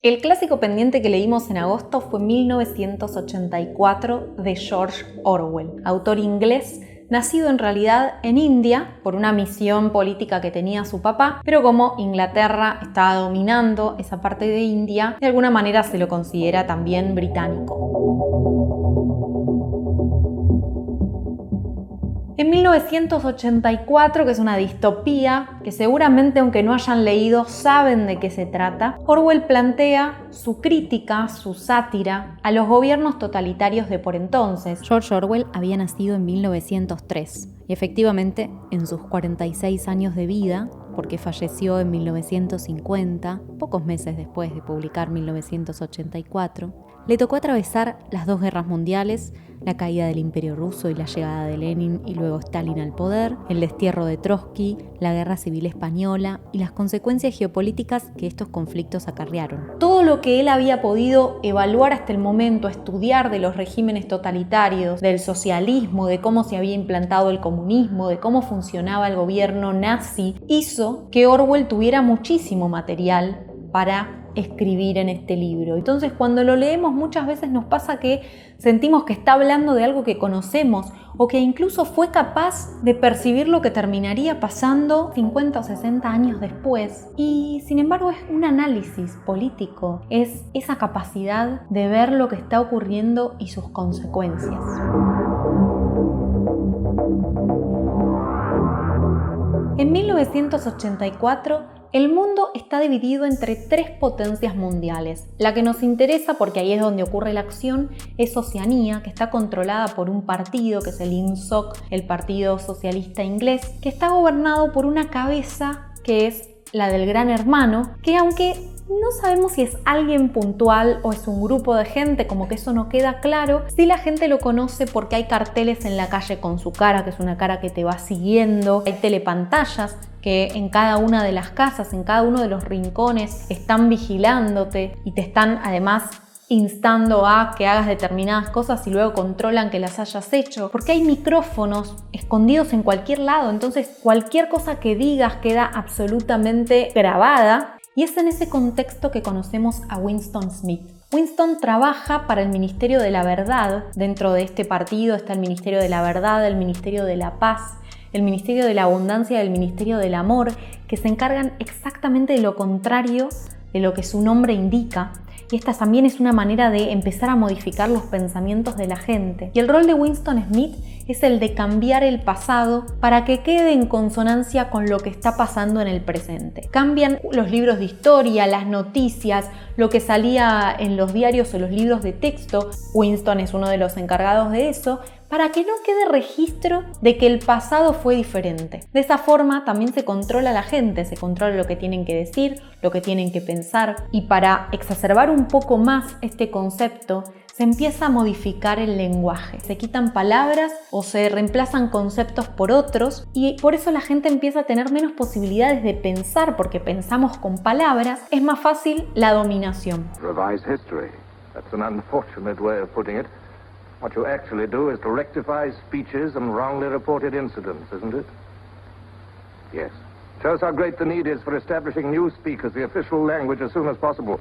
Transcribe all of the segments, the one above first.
El clásico pendiente que leímos en agosto fue 1984 de George Orwell, autor inglés, nacido en realidad en India por una misión política que tenía su papá, pero como Inglaterra estaba dominando esa parte de India, de alguna manera se lo considera también británico. En 1984, que es una distopía, que seguramente aunque no hayan leído saben de qué se trata, Orwell plantea su crítica, su sátira a los gobiernos totalitarios de por entonces. George Orwell había nacido en 1903 y efectivamente en sus 46 años de vida, porque falleció en 1950, pocos meses después de publicar 1984, le tocó atravesar las dos guerras mundiales, la caída del Imperio Ruso y la llegada de Lenin y luego Stalin al poder, el destierro de Trotsky, la Guerra Civil Española y las consecuencias geopolíticas que estos conflictos acarrearon. Todo lo que él había podido evaluar hasta el momento, estudiar de los regímenes totalitarios, del socialismo, de cómo se había implantado el comunismo, de cómo funcionaba el gobierno nazi, hizo que Orwell tuviera muchísimo material para escribir en este libro. Entonces, cuando lo leemos muchas veces nos pasa que sentimos que está hablando de algo que conocemos o que incluso fue capaz de percibir lo que terminaría pasando 50 o 60 años después. Y sin embargo es un análisis político, es esa capacidad de ver lo que está ocurriendo y sus consecuencias. En 1984, el mundo está dividido entre tres potencias mundiales. La que nos interesa, porque ahí es donde ocurre la acción, es Oceanía, que está controlada por un partido, que es el INSOC, el Partido Socialista Inglés, que está gobernado por una cabeza que es la del Gran Hermano, que aunque no sabemos si es alguien puntual o es un grupo de gente, como que eso no queda claro. Sí, la gente lo conoce porque hay carteles en la calle con su cara, que es una cara que te va siguiendo. Hay telepantallas que en cada una de las casas, en cada uno de los rincones, están vigilándote y te están además instando a que hagas determinadas cosas y luego controlan que las hayas hecho, porque hay micrófonos escondidos en cualquier lado, entonces cualquier cosa que digas queda absolutamente grabada. Y es en ese contexto que conocemos a Winston Smith. Winston trabaja para el Ministerio de la Verdad. Dentro de este partido está el Ministerio de la Verdad, el Ministerio de la Paz, el Ministerio de la Abundancia y el Ministerio del Amor, que se encargan exactamente de lo contrario de lo que su nombre indica. Y esta también es una manera de empezar a modificar los pensamientos de la gente. Y el rol de Winston Smith es el de cambiar el pasado para que quede en consonancia con lo que está pasando en el presente. Cambian los libros de historia, las noticias, lo que salía en los diarios o los libros de texto. Winston es uno de los encargados de eso, para que no quede registro de que el pasado fue diferente. De esa forma también se controla a la gente, se controla lo que tienen que decir, lo que tienen que pensar, y para exacerbar un poco más este concepto, se empieza a modificar el lenguaje. Se quitan palabras o se reemplazan conceptos por otros y por eso la gente empieza a tener menos posibilidades de pensar, porque pensamos con palabras, es más fácil la dominación. Revise history. That's an unfortunate way of putting it. What you actually do is to rectify speeches and wrongly reported incidents, isn't it? Yes. Shows how great the need is for establishing newspeak as the official language as soon as possible.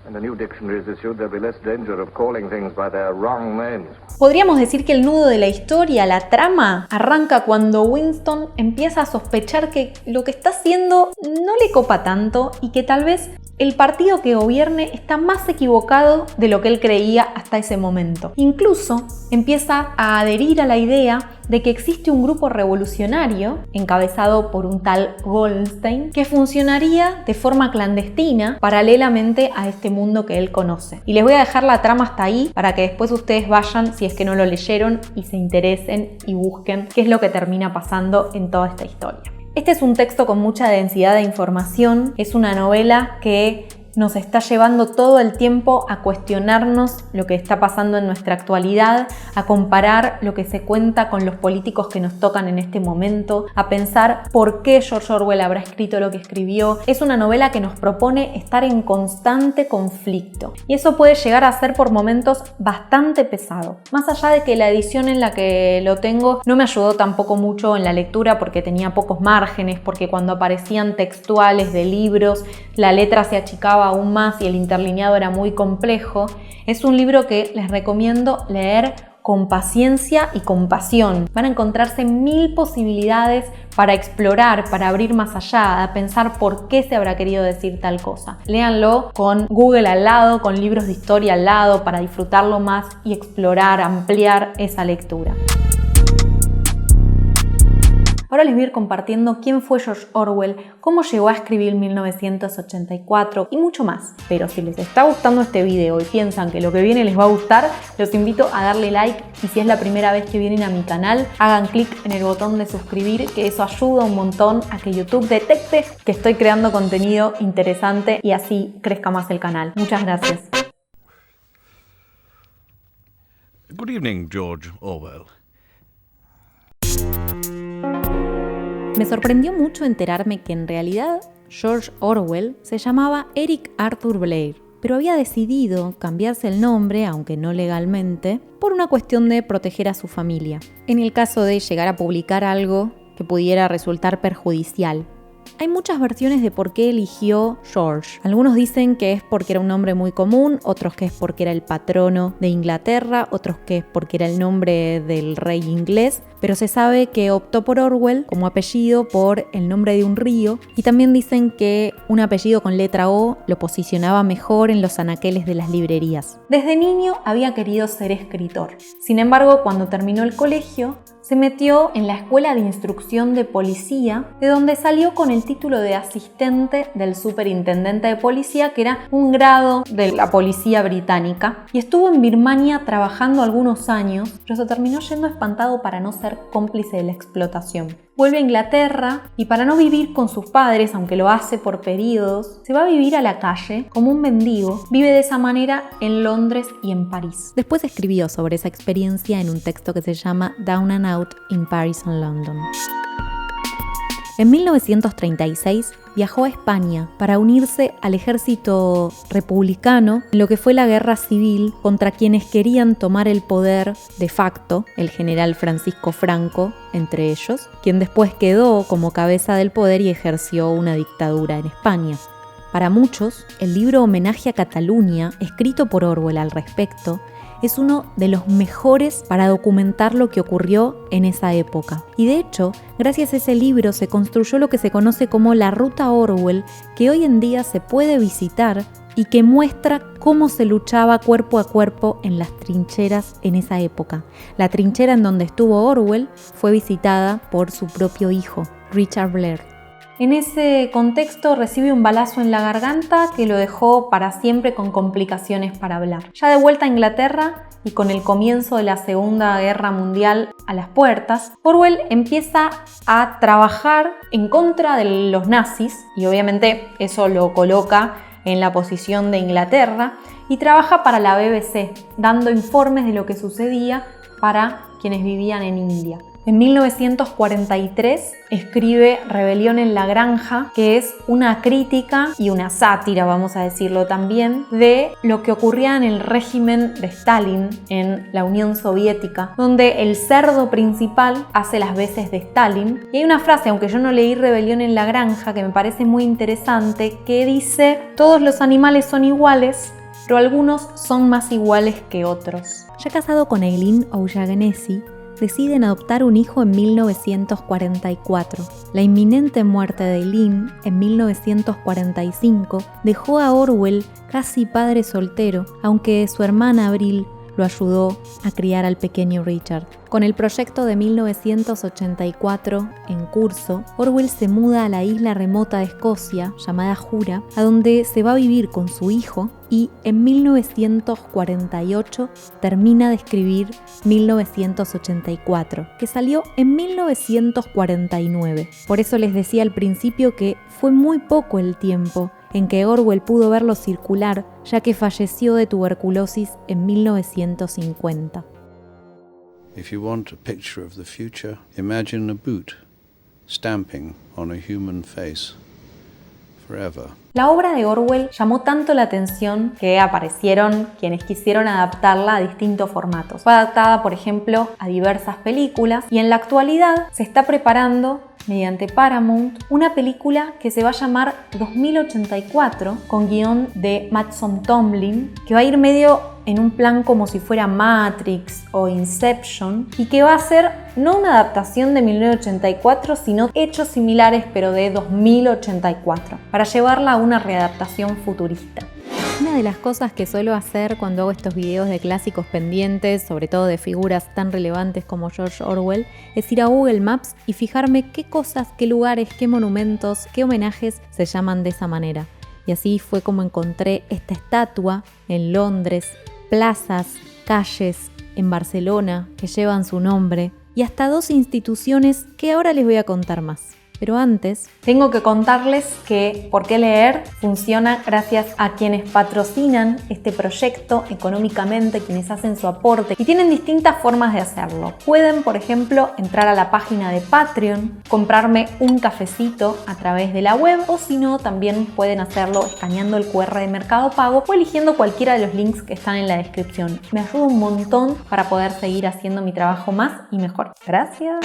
When a new dictionary is issued, there'll be less danger of calling things by their wrong names. Podríamos decir que el nudo de la historia, la trama, arranca cuando Winston empieza a sospechar que lo que está haciendo no le copa tanto y que tal vez el partido que gobierne está más equivocado de lo que él creía hasta ese momento. Incluso empieza a adherir a la idea de que existe un grupo revolucionario encabezado por un tal Goldstein que funcionaría de forma clandestina paralelamente a este mundo que él conoce. Y les voy a dejar la trama hasta ahí para que después ustedes vayan, si es que no lo leyeron, y se interesen y busquen qué es lo que termina pasando en toda esta historia. Este es un texto con mucha densidad de información, es una novela que nos está llevando todo el tiempo a cuestionarnos lo que está pasando en nuestra actualidad, a comparar lo que se cuenta con los políticos que nos tocan en este momento, a pensar por qué George Orwell habrá escrito lo que escribió. Es una novela que nos propone estar en constante conflicto y eso puede llegar a ser por momentos bastante pesado. Más allá de que la edición en la que lo tengo no me ayudó tampoco mucho en la lectura porque tenía pocos márgenes, porque cuando aparecían textuales de libros la letra se achicaba complicaba aún más y el interlineado era muy complejo, es un libro que les recomiendo leer con paciencia y con pasión. Van a encontrarse 1000 posibilidades para explorar, para abrir más allá, a pensar por qué se habrá querido decir tal cosa. Léanlo con Google al lado, con libros de historia al lado, para disfrutarlo más y explorar, ampliar esa lectura. Ahora les voy a ir compartiendo quién fue George Orwell, cómo llegó a escribir 1984 y mucho más. Pero si les está gustando este video y piensan que lo que viene les va a gustar, los invito a darle like y si es la primera vez que vienen a mi canal, hagan clic en el botón de suscribir, que eso ayuda un montón a que YouTube detecte que estoy creando contenido interesante y así crezca más el canal. Muchas gracias. Good evening, George Orwell. Me sorprendió mucho enterarme que en realidad George Orwell se llamaba Eric Arthur Blair, pero había decidido cambiarse el nombre, aunque no legalmente, por una cuestión de proteger a su familia, en el caso de llegar a publicar algo que pudiera resultar perjudicial. Hay muchas versiones de por qué eligió George. Algunos dicen que es porque era un nombre muy común, otros que es porque era el patrono de Inglaterra, otros que es porque era el nombre del rey inglés, pero se sabe que optó por Orwell como apellido por el nombre de un río y también dicen que un apellido con letra O lo posicionaba mejor en los anaqueles de las librerías. Desde niño había querido ser escritor. Sin embargo, cuando terminó el colegio, se metió en la Escuela de Instrucción de Policía, de donde salió con el título de asistente del superintendente de policía, que era un grado de la policía británica, y estuvo en Birmania trabajando algunos años, pero se terminó yendo espantado para no ser cómplice de la explotación. Vuelve a Inglaterra y para no vivir con sus padres, aunque lo hace por periodos, se va a vivir a la calle como un mendigo. Vive de esa manera en Londres y en París. Después escribió sobre esa experiencia en un texto que se llama Down and Out in Paris and London. En 1936 viajó a España para unirse al ejército republicano en lo que fue la guerra civil contra quienes querían tomar el poder de facto, el general Francisco Franco entre ellos, quien después quedó como cabeza del poder y ejerció una dictadura en España. Para muchos, el libro Homenaje a Cataluña, escrito por Orwell al respecto, es uno de los mejores para documentar lo que ocurrió en esa época. Y de hecho, gracias a ese libro se construyó lo que se conoce como la Ruta Orwell, que hoy en día se puede visitar y que muestra cómo se luchaba cuerpo a cuerpo en las trincheras en esa época. La trinchera en donde estuvo Orwell fue visitada por su propio hijo, Richard Blair. En ese contexto recibe un balazo en la garganta que lo dejó para siempre con complicaciones para hablar. Ya de vuelta a Inglaterra y con el comienzo de la Segunda Guerra Mundial a las puertas, Orwell empieza a trabajar en contra de los nazis y obviamente eso lo coloca en la posición de Inglaterra y trabaja para la BBC, dando informes de lo que sucedía para quienes vivían en India. En 1943 escribe Rebelión en la Granja, que es una crítica y una sátira, vamos a decirlo también, de lo que ocurría en el régimen de Stalin en la Unión Soviética, donde el cerdo principal hace las veces de Stalin. Y hay una frase, aunque yo no leí Rebelión en la Granja, que me parece muy interesante, que dice: todos los animales son iguales, pero algunos son más iguales que otros. Ya casado con Eileen O'Shaughnessy, deciden adoptar un hijo en 1944. La inminente muerte de Eileen en 1945 dejó a Orwell casi padre soltero, aunque su hermana Avril lo ayudó a criar al pequeño Richard. Con el proyecto de 1984 en curso, Orwell se muda a la isla remota de Escocia, llamada Jura, a donde se va a vivir con su hijo y en 1948 termina de escribir 1984, que salió en 1949. Por eso les decía al principio que fue muy poco el tiempo en que Orwell pudo verlo circular, ya que falleció de tuberculosis en 1950. If you want a picture of the future, imagine a boot stamping on a human face forever. La obra de Orwell llamó tanto la atención que aparecieron quienes quisieron adaptarla a distintos formatos. Fue adaptada, por ejemplo, a diversas películas y en la actualidad se está preparando mediante Paramount, una película que se va a llamar 2084, con guión de Mattson Tomlin, que va a ir medio en un plan como si fuera Matrix o Inception, y que va a ser no una adaptación de 1984, sino hechos similares pero de 2084, para llevarla a una readaptación futurista. Una de las cosas que suelo hacer cuando hago estos videos de clásicos pendientes, sobre todo de figuras tan relevantes como George Orwell, es ir a Google Maps y fijarme qué cosas, qué lugares, qué monumentos, qué homenajes se llaman de esa manera. Y así fue como encontré esta estatua en Londres, plazas, calles en Barcelona que llevan su nombre y hasta 2 instituciones que ahora les voy a contar más. Pero antes, tengo que contarles que Por qué leer funciona gracias a quienes patrocinan este proyecto económicamente, quienes hacen su aporte y tienen distintas formas de hacerlo. Pueden, por ejemplo, entrar a la página de Patreon, comprarme un cafecito a través de la web, o si no, también pueden hacerlo escaneando el QR de Mercado Pago o eligiendo cualquiera de los links que están en la descripción. Me ayuda un montón para poder seguir haciendo mi trabajo más y mejor. Gracias.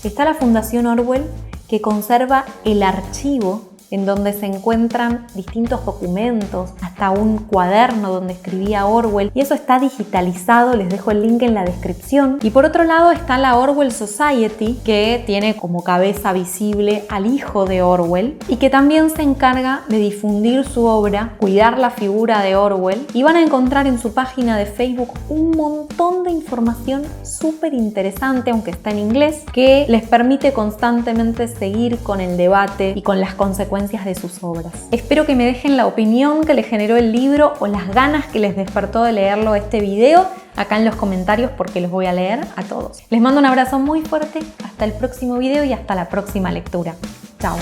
Está la Fundación Orwell, que conserva el archivo en donde se encuentran distintos documentos, hasta un cuaderno donde escribía Orwell, y eso está digitalizado, les dejo el link en la descripción. Y por otro lado está la Orwell Society, que tiene como cabeza visible al hijo de Orwell y que también se encarga de difundir su obra, cuidar la figura de Orwell, y van a encontrar en su página de Facebook un montón de información súper interesante, aunque está en inglés, que les permite constantemente seguir con el debate y con las consecuencias de sus obras. Espero que me dejen la opinión que les generó el libro o las ganas que les despertó de leerlo este video acá en los comentarios, porque los voy a leer a todos. Les mando un abrazo muy fuerte, hasta el próximo video y hasta la próxima lectura. Chao.